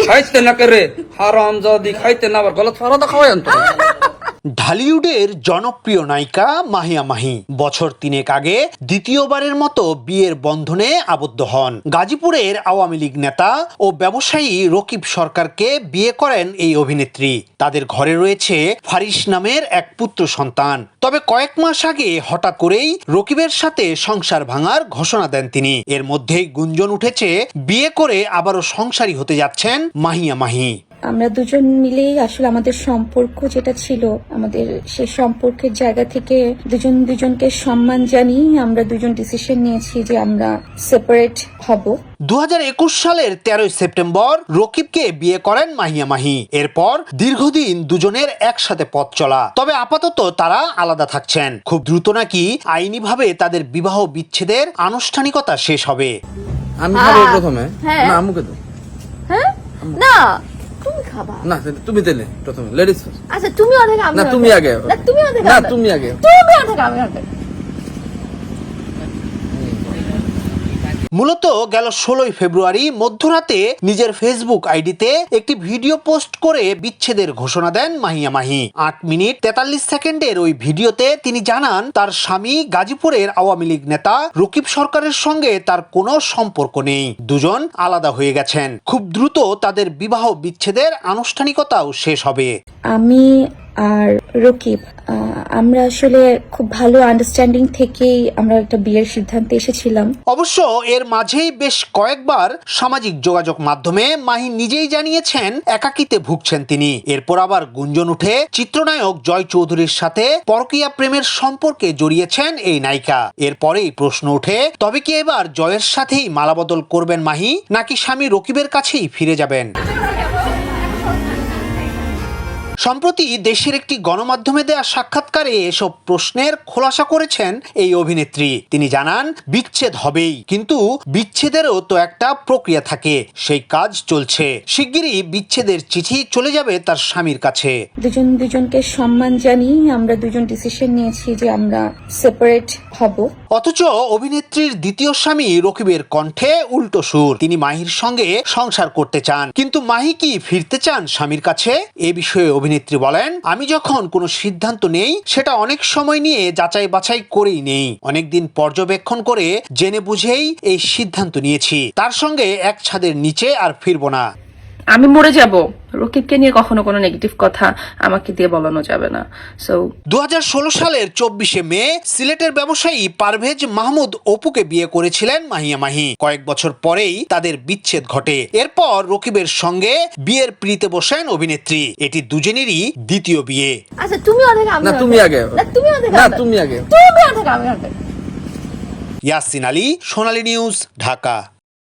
খাইতে না করে হারামজাদি খাইতে না আবার গলত ফারা তো খাওয়াই আনতো। ঢালিউডের জনপ্রিয় নায়িকা মাহিয়া মাহি বছর 3 আগে দ্বিতীয়বারের মতো বিয়ের বন্ধনে আবদ্ধ হন। গাজীপুরের আওয়ামী লীগ নেতা ও ব্যবসায়ী রকিব সরকারকে বিয়ে করেন এই অভিনেত্রী। তাদের ঘরে রয়েছে ফারিস নামের এক পুত্র সন্তান। তবে কয়েক মাস আগে হঠাৎ করেই রকিবের সাথে সংসার ভাঙার ঘোষণা দেন তিনি। এর মধ্যেই গুঞ্জন উঠেছে বিয়ে করে আবারও সংসারী হতে যাচ্ছেন মাহিয়া মাহি। আমরা দুজন মিলেই আসলে আমাদের সম্পর্ক যেটা ছিল, আমাদের সেই সম্পর্কের জায়গা থেকে দুজনকে সম্মান জানিয়ে আমরা দুজন ডিসিশন নিয়েছি যে আমরা সেপারেট হব। 2021 সালের 13 সেপ্টেম্বর রকিবকে বিয়ে করেন মাহিয়া মাহি। এরপর দীর্ঘদিন দুজনের একসাথে পথ চলা। তবে আপাতত তারা আলাদা থাকছেন। খুব দ্রুত নাকি আইনিভাবে তাদের বিবাহ বিচ্ছেদের আনুষ্ঠানিকতা শেষ হবে। আমি খাবো প্রথমে। না মুখে তো। হ্যাঁ না তুমি খাবা না তুমি দিলে প্রথমে লেডিস ফার্স্ট। আচ্ছা তুমি অনেক আমি না তুমি আগে। না তুমি অনেক না তুমি আগে। তুমি অনেক আমি অনেক। মূলত গেল 16 ফেব্রুয়ারি মধ্যরাতে নিজের ফেসবুক আইডিতে একটি ভিডিও পোস্ট করে বিচ্ছেদের ঘোষণা দেন মাহিয়া মাহি। 8 মিনিট 43 সেকেন্ডের ওই ভিডিওতে তিনি জানান তার স্বামী গাজীপুরের আওয়ামী লীগ নেতা রকিব সরকারের সঙ্গে তার কোনো সম্পর্ক নেই, দুজন আলাদা হয়ে গেছেন। খুব দ্রুত তাদের বিবাহ বিচ্ছেদের আনুষ্ঠানিকতাও শেষ হবে। আমি আর রকিব আমরা আসলে খুব ভালো আন্ডারস্ট্যান্ডিং থেকেই আমরা একটা বিয়ের সিদ্ধান্তে এসেছিলাম। অবশ্য এর মাঝেই বেশ কয়েকবার সামাজিক যোগাযোগ মাধ্যমে মাহি নিজেই জানিয়েছেন একাকিত্বে ভুগছেন তিনি। এরপর আবার গুঞ্জন উঠে চিত্রনায়ক জয় চৌধুরীর সাথে পরকীয়া প্রেমের সম্পর্কে জড়িয়েছেন এই নায়িকা। এরপরেই প্রশ্ন ওঠে, তবে কি এবার জয়ের সাথেই মালাবদল করবেন মাহি, নাকি স্বামী রকিবের কাছেই ফিরে যাবেন? সম্প্রতি দেশের একটি গণমাধ্যমে দেয়া সাক্ষাৎকারে এসব প্রশ্নের খোলাসা করেছেন এই অভিনেত্রী। তিনি জানান বিচ্ছেদ হবেই, কিন্তু বিচ্ছেদেরও তো একটা প্রক্রিয়া থাকে, সেই কাজ চলছে। শিগগিরই বিচ্ছেদের চিঠি চলে যাবে তার স্বামীর কাছে। দুজনকে সম্মান জানিয়ে আমরা দুজন ডিসিশন নিয়েছি যে আমরা সেপারেট হব। অথচ অভিনেত্রীর দ্বিতীয় স্বামী রকিবের কণ্ঠে উল্টো সুর। তিনি মাহির সঙ্গে সংসার করতে চান, কিন্তু মাহি কি ফিরতে চান স্বামীর কাছে? এ বিষয়ে অভিনেত্রী বলেন, আমি যখন কোনো সিদ্ধান্ত নেই সেটা অনেক সময় নিয়ে যাচাই বাছাই করেই নেই, অনেকদিন পর্যবেক্ষণ করে জেনে বুঝেই এই সিদ্ধান্ত নিয়েছি। তার সঙ্গে এক ছাদের নিচে আর ফিরবো না। আমি মরে যাব, রকিবকে নিয়ে কখনো কোনো নেগেটিভ কথা আমাকে দিয়ে বলানো যাবে না। সো 2016 সালের 24 মে সিলেটের ব্যবসায়ী পারভেজ মাহমুদ অপুকে বিয়ে করেছিলেন মাহিয়া মাহি। কয়েক বছর পরেই তাদের বিচ্ছেদ ঘটে। এরপর রকিবের সঙ্গে বিয়ের পিঁড়িতে বসেন অভিনেত্রী। এটি দুজনেরই দ্বিতীয় বিয়ে। আচ্ছা তুমি অনেক আমি না তুমি আগে। না তুমি অনেক না তুমি আগে। তুমি অনেক আমি অনেক। ইয়াসিন আলী, সোনালী নিউজ, ঢাকা।